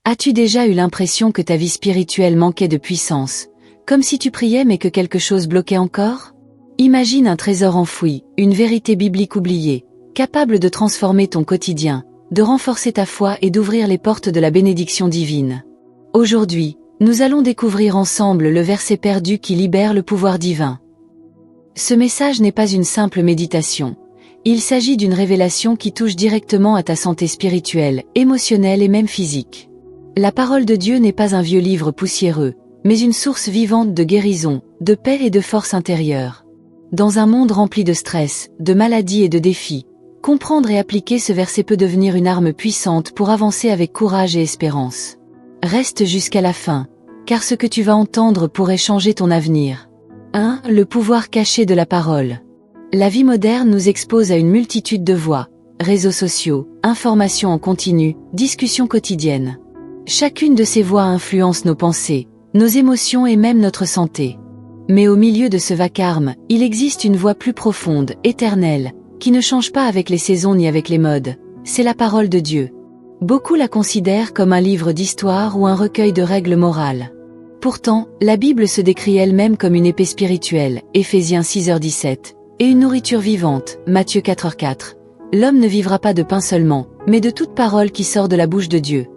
As-tu déjà eu l'impression que ta vie spirituelle manquait de puissance, comme si tu priais mais que quelque chose bloquait encore? Imagine un trésor enfoui, une vérité biblique oubliée, capable de transformer ton quotidien, de renforcer ta foi et d'ouvrir les portes de la bénédiction divine. Aujourd'hui, nous allons découvrir ensemble le verset perdu qui libère le pouvoir divin. Ce message n'est pas une simple méditation. Il s'agit d'une révélation qui touche directement à ta santé spirituelle, émotionnelle et même physique. La parole de Dieu n'est pas un vieux livre poussiéreux, mais une source vivante de guérison, de paix et de force intérieure. Dans un monde rempli de stress, de maladies et de défis, comprendre et appliquer ce verset peut devenir une arme puissante pour avancer avec courage et espérance. Reste jusqu'à la fin, car ce que tu vas entendre pourrait changer ton avenir. 1. Le pouvoir caché de la parole. La vie moderne nous expose à une multitude de voix, réseaux sociaux, informations en continu, discussions quotidiennes. Chacune de ces voix influence nos pensées, nos émotions et même notre santé. Mais au milieu de ce vacarme, il existe une voix plus profonde, éternelle, qui ne change pas avec les saisons ni avec les modes. C'est la parole de Dieu. Beaucoup la considèrent comme un livre d'histoire ou un recueil de règles morales. Pourtant, la Bible se décrit elle-même comme une épée spirituelle, Éphésiens 6h17, et une nourriture vivante, Matthieu 4h4. L'homme ne vivra pas de pain seulement, mais de toute parole qui sort de la bouche de Dieu.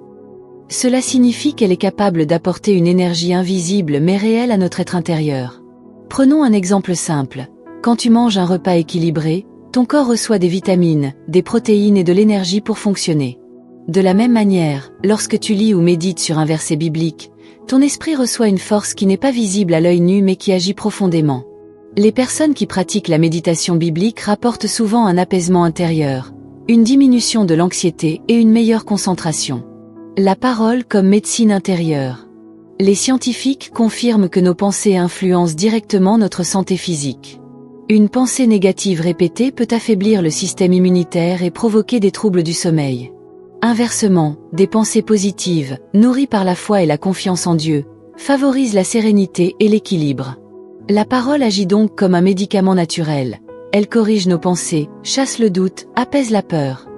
Cela signifie qu'elle est capable d'apporter une énergie invisible mais réelle à notre être intérieur. Prenons un exemple simple. Quand tu manges un repas équilibré, ton corps reçoit des vitamines, des protéines et de l'énergie pour fonctionner. De la même manière, lorsque tu lis ou médites sur un verset biblique, ton esprit reçoit une force qui n'est pas visible à l'œil nu mais qui agit profondément. Les personnes qui pratiquent la méditation biblique rapportent souvent un apaisement intérieur, une diminution de l'anxiété et une meilleure concentration. La parole comme médecine intérieure. Les scientifiques confirment que nos pensées influencent directement notre santé physique. Une pensée négative répétée peut affaiblir le système immunitaire et provoquer des troubles du sommeil. Inversement, des pensées positives, nourries par la foi et la confiance en Dieu, favorisent la sérénité et l'équilibre. La parole agit donc comme un médicament naturel. Elle corrige nos pensées, chasse le doute, apaise la peur.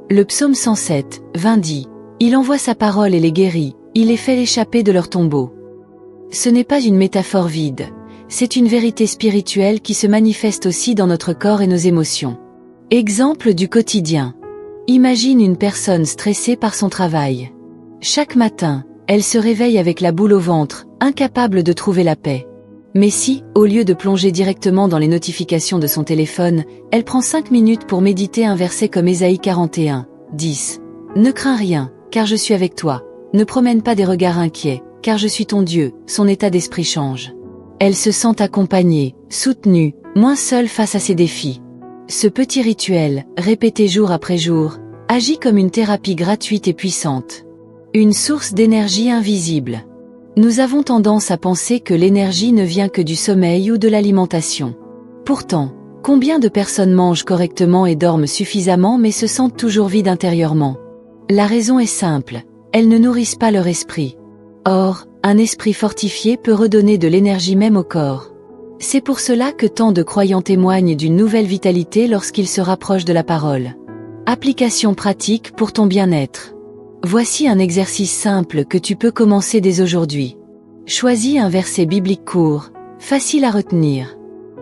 Le psaume 107, 20 dit: Il envoie sa parole et les guérit, il les fait échapper de leur tombeau. Ce n'est pas une métaphore vide, c'est une vérité spirituelle qui se manifeste aussi dans notre corps et nos émotions. Exemple du quotidien. Imagine une personne stressée par son travail. Chaque matin, elle se réveille avec la boule au ventre, incapable de trouver la paix. Mais si, au lieu de plonger directement dans les notifications de son téléphone, elle prend 5 minutes pour méditer un verset comme Ésaïe 41, 10. Ne crains rien, car je suis avec toi. Ne promène pas des regards inquiets, car je suis ton Dieu, son état d'esprit change. Elle se sent accompagnée, soutenue, moins seule face à ses défis. Ce petit rituel, répété jour après jour, agit comme une thérapie gratuite et puissante. Une source d'énergie invisible. Nous avons tendance à penser que l'énergie ne vient que du sommeil ou de l'alimentation. Pourtant, combien de personnes mangent correctement et dorment suffisamment mais se sentent toujours vides intérieurement? La raison est simple, elles ne nourrissent pas leur esprit. Or, un esprit fortifié peut redonner de l'énergie même au corps. C'est pour cela que tant de croyants témoignent d'une nouvelle vitalité lorsqu'ils se rapprochent de la parole. Application pratique pour ton bien-être. Voici un exercice simple que tu peux commencer dès aujourd'hui. Choisis un verset biblique court, facile à retenir.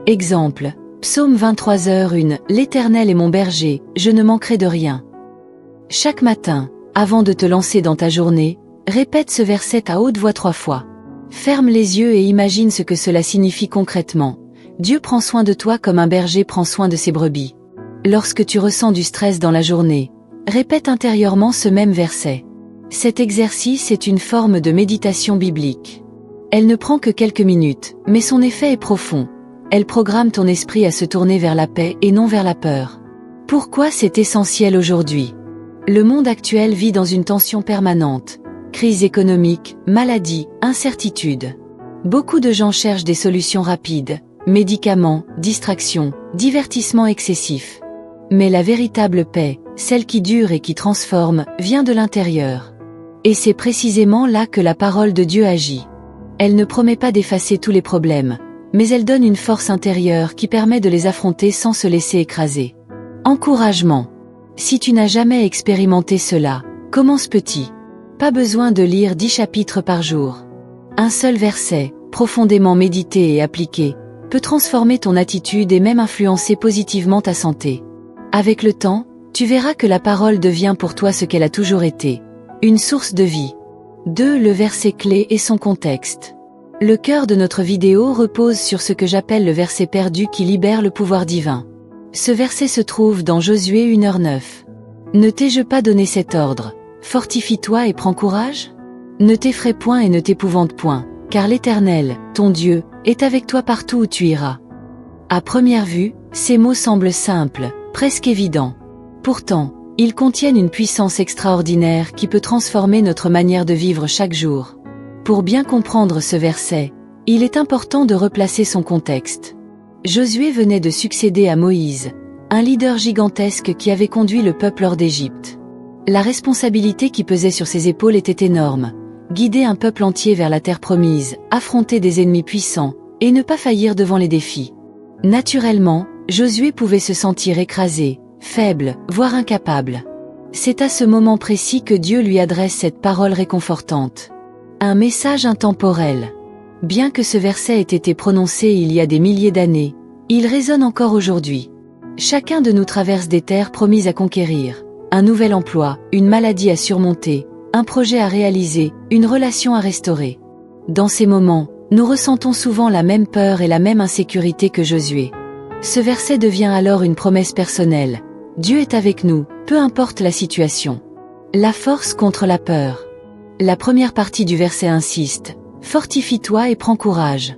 Exemple, Psaume 23h1, L'Éternel est mon berger, je ne manquerai de rien. Chaque matin, avant de te lancer dans ta journée, répète ce verset à haute voix 3 fois. Ferme les yeux et imagine ce que cela signifie concrètement. Dieu prend soin de toi comme un berger prend soin de ses brebis. Lorsque tu ressens du stress dans la journée, répète intérieurement ce même verset. Cet exercice est une forme de méditation biblique. Elle ne prend que quelques minutes, mais son effet est profond. Elle programme ton esprit à se tourner vers la paix et non vers la peur. Pourquoi c'est essentiel aujourd'hui? Le monde actuel vit dans une tension permanente. Crise économique, maladie, incertitude. Beaucoup de gens cherchent des solutions rapides, médicaments, distractions, divertissements excessifs. Mais la véritable paix, celle qui dure et qui transforme, vient de l'intérieur. Et c'est précisément là que la parole de Dieu agit. Elle ne promet pas d'effacer tous les problèmes, mais elle donne une force intérieure qui permet de les affronter sans se laisser écraser. Encouragement. Si tu n'as jamais expérimenté cela, commence petit. Pas besoin de lire 10 chapitres par jour. Un seul verset, profondément médité et appliqué, peut transformer ton attitude et même influencer positivement ta santé. Avec le temps, tu verras que la parole devient pour toi ce qu'elle a toujours été, une source de vie. 2. Le verset clé et son contexte. Le cœur de notre vidéo repose sur ce que j'appelle le verset perdu qui libère le pouvoir divin. Ce verset se trouve dans Josué 1h9. Ne t'ai-je pas donné cet ordre? Fortifie-toi et prends courage? Ne t'effraie point et ne t'épouvante point, car l'Éternel, ton Dieu, est avec toi partout où tu iras. À première vue, ces mots semblent simples, presque évidents. Pourtant, ils contiennent une puissance extraordinaire qui peut transformer notre manière de vivre chaque jour. Pour bien comprendre ce verset, il est important de replacer son contexte. Josué venait de succéder à Moïse, un leader gigantesque qui avait conduit le peuple hors d'Égypte. La responsabilité qui pesait sur ses épaules était énorme, guider un peuple entier vers la terre promise, affronter des ennemis puissants, et ne pas faillir devant les défis. Naturellement, Josué pouvait se sentir écrasé, faible, voire incapable. C'est à ce moment précis que Dieu lui adresse cette parole réconfortante. Un message intemporel. Bien que ce verset ait été prononcé il y a des milliers d'années, il résonne encore aujourd'hui. Chacun de nous traverse des terres promises à conquérir, un nouvel emploi, une maladie à surmonter, un projet à réaliser, une relation à restaurer. Dans ces moments, nous ressentons souvent la même peur et la même insécurité que Josué. Ce verset devient alors une promesse personnelle. Dieu est avec nous, peu importe la situation. La force contre la peur. La première partie du verset insiste. Fortifie-toi et prends courage.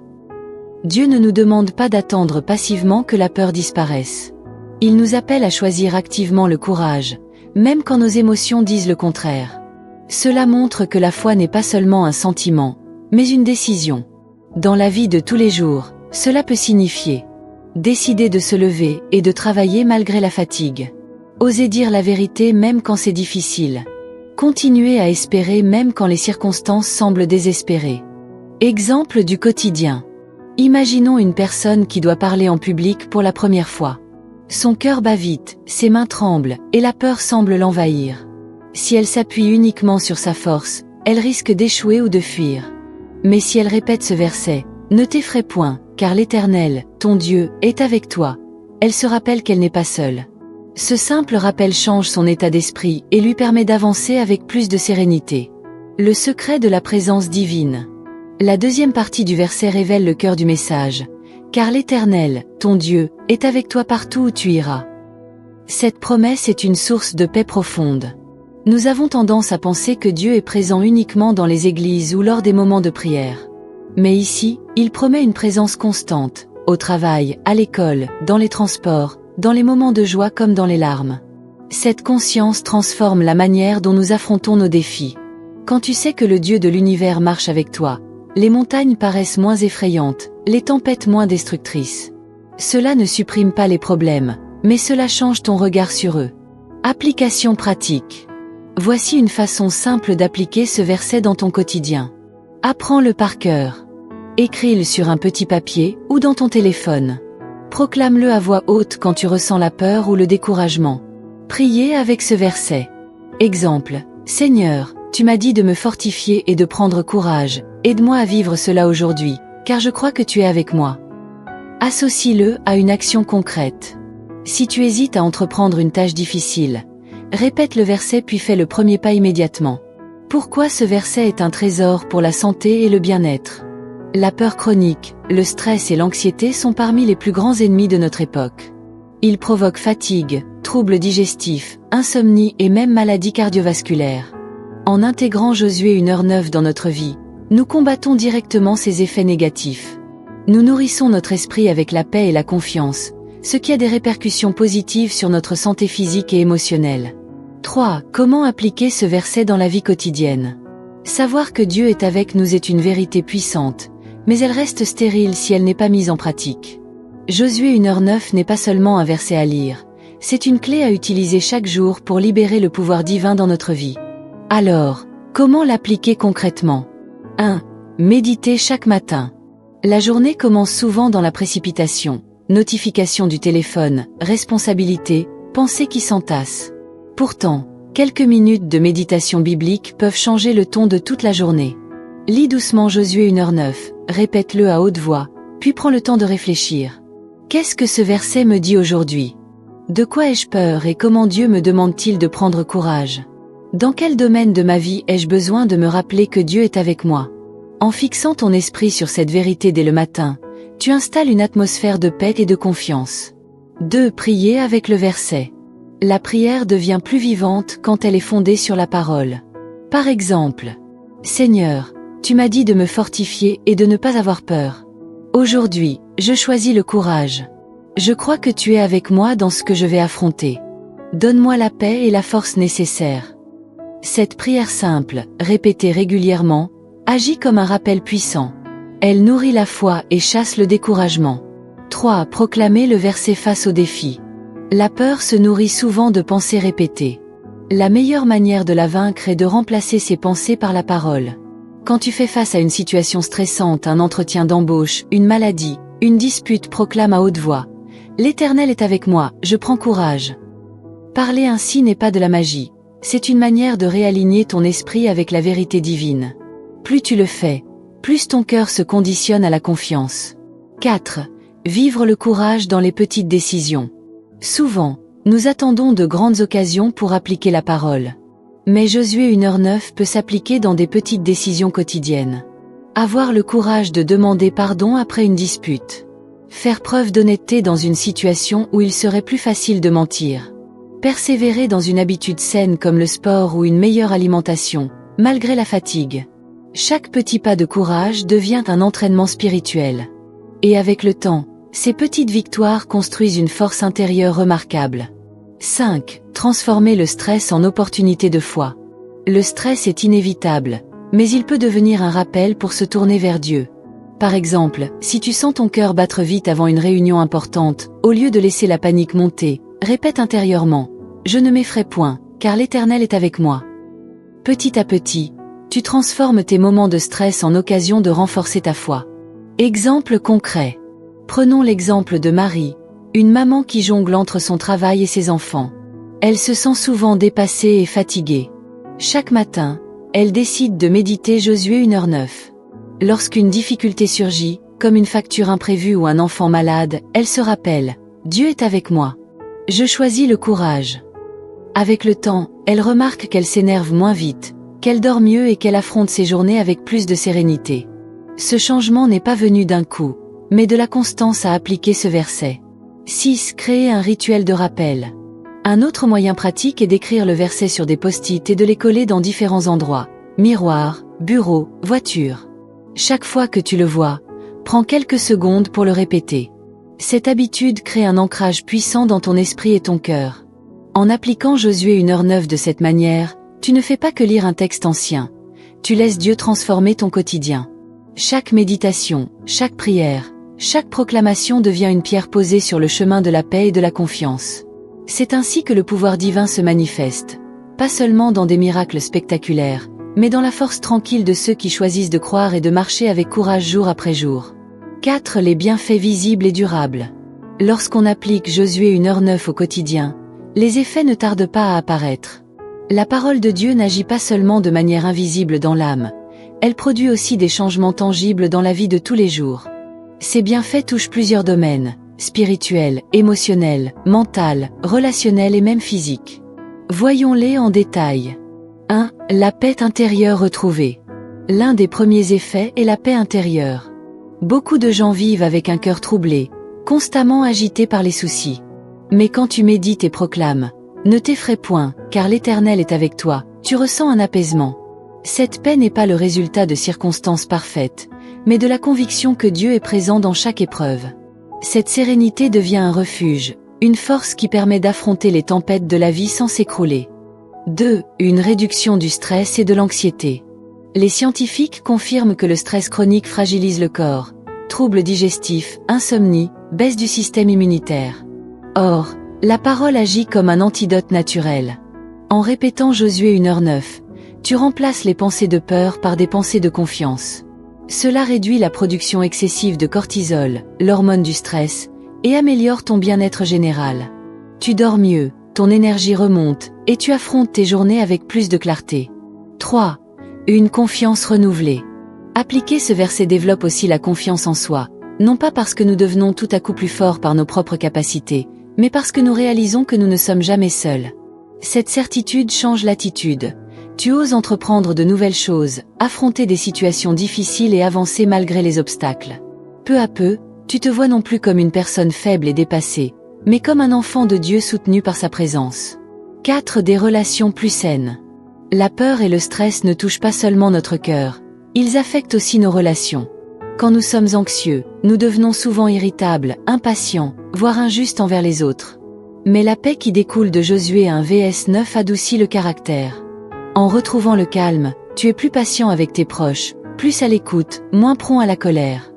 Dieu ne nous demande pas d'attendre passivement que la peur disparaisse. Il nous appelle à choisir activement le courage, même quand nos émotions disent le contraire. Cela montre que la foi n'est pas seulement un sentiment, mais une décision. Dans la vie de tous les jours, cela peut signifier décider de se lever et de travailler malgré la fatigue. Oser dire la vérité même quand c'est difficile. Continuer à espérer même quand les circonstances semblent désespérées. Exemple du quotidien. Imaginons une personne qui doit parler en public pour la première fois. Son cœur bat vite, ses mains tremblent, et la peur semble l'envahir. Si elle s'appuie uniquement sur sa force, elle risque d'échouer ou de fuir. Mais si elle répète ce verset, « Ne t'effraie point, car l'Éternel, ton Dieu, est avec toi », elle se rappelle qu'elle n'est pas seule. Ce simple rappel change son état d'esprit et lui permet d'avancer avec plus de sérénité. Le secret de la présence divine. La deuxième partie du verset révèle le cœur du message. « Car l'Éternel, ton Dieu, est avec toi partout où tu iras ». Cette promesse est une source de paix profonde. Nous avons tendance à penser que Dieu est présent uniquement dans les églises ou lors des moments de prière. Mais ici, il promet une présence constante, au travail, à l'école, dans les transports, dans les moments de joie comme dans les larmes. Cette conscience transforme la manière dont nous affrontons nos défis. Quand tu sais que le Dieu de l'univers marche avec toi, les montagnes paraissent moins effrayantes, les tempêtes moins destructrices. Cela ne supprime pas les problèmes, mais cela change ton regard sur eux. Application pratique. Voici une façon simple d'appliquer ce verset dans ton quotidien. Apprends-le par cœur. Écris-le sur un petit papier ou dans ton téléphone. Proclame-le à voix haute quand tu ressens la peur ou le découragement. Priez avec ce verset. Exemple. Seigneur, tu m'as dit de me fortifier et de prendre courage. Aide-moi à vivre cela aujourd'hui, car je crois que tu es avec moi. Associe-le à une action concrète. Si tu hésites à entreprendre une tâche difficile, répète le verset puis fais le premier pas immédiatement. Pourquoi ce verset est un trésor pour la santé et le bien-être? La peur chronique, le stress et l'anxiété sont parmi les plus grands ennemis de notre époque. Ils provoquent fatigue, troubles digestifs, insomnie et même maladies cardiovasculaires. En intégrant Josué 1h9 dans notre vie, nous combattons directement ces effets négatifs. Nous nourrissons notre esprit avec la paix et la confiance, ce qui a des répercussions positives sur notre santé physique et émotionnelle. 3. Comment appliquer ce verset dans la vie quotidienne? Savoir que Dieu est avec nous est une vérité puissante, mais elle reste stérile si elle n'est pas mise en pratique. Josué 1h9 n'est pas seulement un verset à lire, c'est une clé à utiliser chaque jour pour libérer le pouvoir divin dans notre vie. Alors, comment l'appliquer concrètement? 1. Méditer chaque matin. La journée commence souvent dans la précipitation, notifications du téléphone, responsabilités, pensées qui s'entassent. Pourtant, Quelques minutes de méditation biblique peuvent changer le ton de toute la journée. Lis doucement Josué 1h9, répète-le à haute voix, puis prends le temps de réfléchir. Qu'est-ce que ce verset me dit aujourd'hui? De quoi ai-je peur et comment Dieu me demande-t-il de prendre courage? Dans quel domaine de ma vie ai-je besoin de me rappeler que Dieu est avec moi? En fixant ton esprit sur cette vérité dès le matin, tu installes une atmosphère de paix et de confiance. 2. Prier avec le verset. La prière devient plus vivante quand elle est fondée sur la parole. Par exemple, Seigneur, tu m'as dit de me fortifier et de ne pas avoir peur. Aujourd'hui, je choisis le courage. Je crois que tu es avec moi dans ce que je vais affronter. Donne-moi la paix et la force nécessaires. Cette prière simple, répétée régulièrement, agit comme un rappel puissant. Elle nourrit la foi et chasse le découragement. 3. Proclamer le verset face au défi. La peur se nourrit souvent de pensées répétées. La meilleure manière de la vaincre est de remplacer ces pensées par la parole. Quand tu fais face à une situation stressante, un entretien d'embauche, une maladie, une dispute, proclame à haute voix. L'Éternel est avec moi, je prends courage. Parler ainsi n'est pas de la magie. C'est une manière de réaligner ton esprit avec la vérité divine. Plus tu le fais, plus ton cœur se conditionne à la confiance. 4. Vivre le courage dans les petites décisions. Souvent, nous attendons de grandes occasions pour appliquer la parole. Mais Josué 1h9 peut s'appliquer dans des petites décisions quotidiennes. Avoir le courage de demander pardon après une dispute. Faire preuve d'honnêteté dans une situation où il serait plus facile de mentir. Persévérer dans une habitude saine comme le sport ou une meilleure alimentation, malgré la fatigue. Chaque petit pas de courage devient un entraînement spirituel. Et avec le temps, ces petites victoires construisent une force intérieure remarquable. 5. Transformer le stress en opportunité de foi. Le stress est inévitable, mais il peut devenir un rappel pour se tourner vers Dieu. Par exemple, si tu sens ton cœur battre vite avant une réunion importante, au lieu de laisser la panique monter, répète intérieurement « Je ne m'effraie point, car l'Éternel est avec moi ». Petit à petit, tu transformes tes moments de stress en occasion de renforcer ta foi. Exemple concret. Prenons l'exemple de Marie, une maman qui jongle entre son travail et ses enfants. Elle se sent souvent dépassée et fatiguée. Chaque matin, elle décide de méditer Josué 1h9. Lorsqu'une difficulté surgit, comme une facture imprévue ou un enfant malade, elle se rappelle « Dieu est avec moi. Je choisis le courage ». Avec le temps, elle remarque qu'elle s'énerve moins vite, qu'elle dort mieux et qu'elle affronte ses journées avec plus de sérénité. Ce changement n'est pas venu d'un coup, mais de la constance à appliquer ce verset. 6. Créer un rituel de rappel. Un autre moyen pratique est d'écrire le verset sur des post-it et de les coller dans différents endroits, miroir, bureau, voiture. Chaque fois que tu le vois, prends quelques secondes pour le répéter. Cette habitude crée un ancrage puissant dans ton esprit et ton cœur. En appliquant Josué 1h9 de cette manière, tu ne fais pas que lire un texte ancien. Tu laisses Dieu transformer ton quotidien. Chaque méditation, chaque prière, chaque proclamation devient une pierre posée sur le chemin de la paix et de la confiance. C'est ainsi que le pouvoir divin se manifeste, pas seulement dans des miracles spectaculaires, mais dans la force tranquille de ceux qui choisissent de croire et de marcher avec courage jour après jour. 4. Les bienfaits visibles et durables. Lorsqu'on applique Josué 1h9 au quotidien, les effets ne tardent pas à apparaître. La parole de Dieu n'agit pas seulement de manière invisible dans l'âme, elle produit aussi des changements tangibles dans la vie de tous les jours. Ces bienfaits touchent plusieurs domaines, spirituels, émotionnels, mental, relationnels et même physiques. Voyons-les en détail. 1. La paix intérieure retrouvée. L'un des premiers effets est la paix intérieure. Beaucoup de gens vivent avec un cœur troublé, constamment agité par les soucis. Mais quand tu médites et proclames « Ne t'effraie point, car l'Éternel est avec toi », tu ressens un apaisement. Cette paix n'est pas le résultat de circonstances parfaites, mais de la conviction que Dieu est présent dans chaque épreuve. Cette sérénité devient un refuge, une force qui permet d'affronter les tempêtes de la vie sans s'écrouler. 2. Une réduction du stress et de l'anxiété. Les scientifiques confirment que le stress chronique fragilise le corps, troubles digestifs, insomnie, baisse du système immunitaire. Or, la parole agit comme un antidote naturel. En répétant Josué 1h9, tu remplaces les pensées de peur par des pensées de confiance. Cela réduit la production excessive de cortisol, l'hormone du stress, et améliore ton bien-être général. Tu dors mieux, ton énergie remonte, et tu affrontes tes journées avec plus de clarté. 3. Une confiance renouvelée. Appliquer ce verset développe aussi la confiance en soi, non pas parce que nous devenons tout à coup plus forts par nos propres capacités, mais parce que nous réalisons que nous ne sommes jamais seuls. Cette certitude change l'attitude. Tu oses entreprendre de nouvelles choses, affronter des situations difficiles et avancer malgré les obstacles. Peu à peu, tu te vois non plus comme une personne faible et dépassée, mais comme un enfant de Dieu soutenu par sa présence. 4. Des relations plus saines. La peur et le stress ne touchent pas seulement notre cœur, ils affectent aussi nos relations. Quand nous sommes anxieux, nous devenons souvent irritables, impatients, voire injustes envers les autres. Mais la paix qui découle de Josué 1:9 adoucit le caractère. En retrouvant le calme, tu es plus patient avec tes proches, plus à l'écoute, moins prompt à la colère.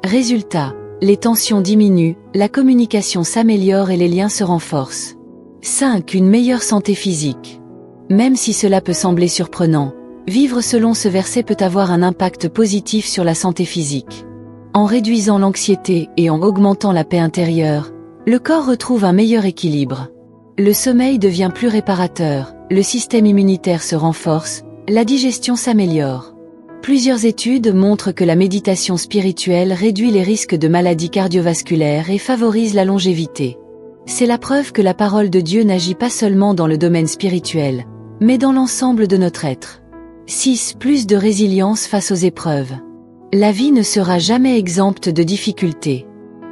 Résultat, les tensions diminuent, la communication s'améliore et les liens se renforcent. 5. Une meilleure santé physique. Même si cela peut sembler surprenant, vivre selon ce verset peut avoir un impact positif sur la santé physique. En réduisant l'anxiété et en augmentant la paix intérieure, le corps retrouve un meilleur équilibre. Le sommeil devient plus réparateur, le système immunitaire se renforce, la digestion s'améliore. Plusieurs études montrent que la méditation spirituelle réduit les risques de maladies cardiovasculaires et favorise la longévité. C'est la preuve que la parole de Dieu n'agit pas seulement dans le domaine spirituel, mais dans l'ensemble de notre être. 6. Plus de résilience face aux épreuves. La vie ne sera jamais exempte de difficultés.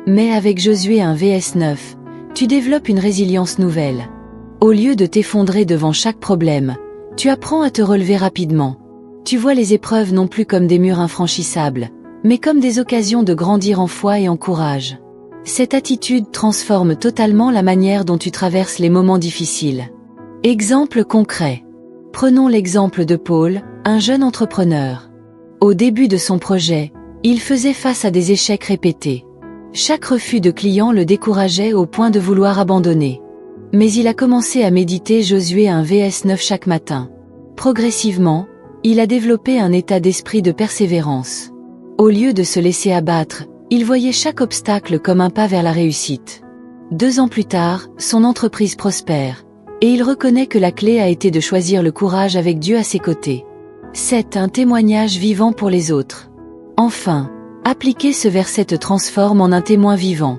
Mais avec Josué 1:9, tu développes une résilience nouvelle. Au lieu de t'effondrer devant chaque problème, tu apprends à te relever rapidement. Tu vois les épreuves non plus comme des murs infranchissables, mais comme des occasions de grandir en foi et en courage. Cette attitude transforme totalement la manière dont tu traverses les moments difficiles. Exemple concret. Prenons l'exemple de Paul, un jeune entrepreneur. Au début de son projet, il faisait face à des échecs répétés. Chaque refus de clients le décourageait au point de vouloir abandonner. Mais il a commencé à méditer Josué 1:9 chaque matin. Progressivement, il a développé un état d'esprit de persévérance. Au lieu de se laisser abattre, il voyait chaque obstacle comme un pas vers la réussite. 2 ans plus tard, son entreprise prospère, et il reconnaît que la clé a été de choisir le courage avec Dieu à ses côtés. 7. Un témoignage vivant pour les autres. Enfin, appliquer ce verset te transforme en un témoin vivant.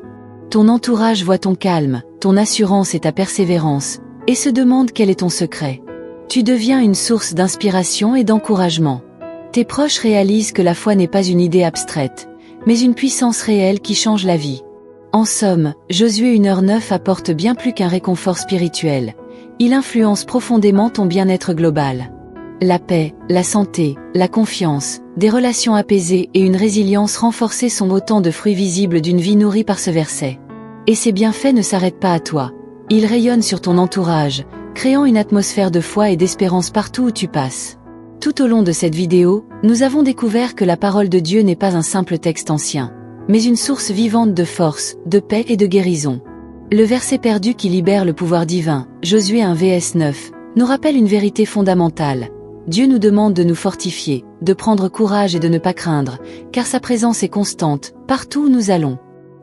Ton entourage voit ton calme, ton assurance et ta persévérance, et se demande quel est ton secret. Tu deviens une source d'inspiration et d'encouragement. Tes proches réalisent que la foi n'est pas une idée abstraite, mais une puissance réelle qui change la vie. En somme, Josué 1:9 apporte bien plus qu'un réconfort spirituel. Il influence profondément ton bien-être global. La paix, la santé, la confiance, des relations apaisées et une résilience renforcée sont autant de fruits visibles d'une vie nourrie par ce verset. Et ces bienfaits ne s'arrêtent pas à toi. Ils rayonnent sur ton entourage, créant une atmosphère de foi et d'espérance partout où tu passes. Tout au long de cette vidéo, nous avons découvert que la parole de Dieu n'est pas un simple texte ancien, mais une source vivante de force, de paix et de guérison. Le verset perdu qui libère le pouvoir divin, Josué 1:9, nous rappelle une vérité fondamentale. Dieu nous demande de nous fortifier, de prendre courage et de ne pas craindre, car sa présence est constante, partout où nous allons.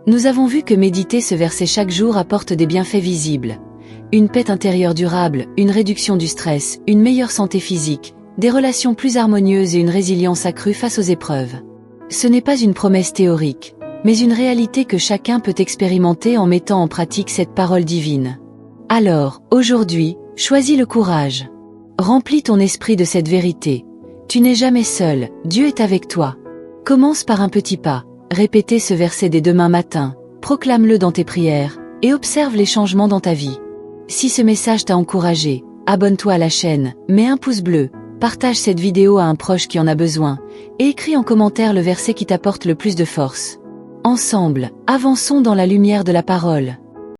Nous avons vu que méditer ce verset chaque jour apporte des bienfaits visibles. Une paix intérieure durable, une réduction du stress, une meilleure santé physique, des relations plus harmonieuses et une résilience accrue face aux épreuves. Ce n'est pas une promesse théorique, mais une réalité que chacun peut expérimenter en mettant en pratique cette parole divine. Alors, aujourd'hui, choisis le courage. Remplis ton esprit de cette vérité. Tu n'es jamais seul, Dieu est avec toi. Commence par un petit pas, répétez ce verset dès demain matin, proclame-le dans tes prières, et observe les changements dans ta vie. Si ce message t'a encouragé, abonne-toi à la chaîne, mets un pouce bleu, partage cette vidéo à un proche qui en a besoin, et écris en commentaire le verset qui t'apporte le plus de force. Ensemble, avançons dans la lumière de la parole.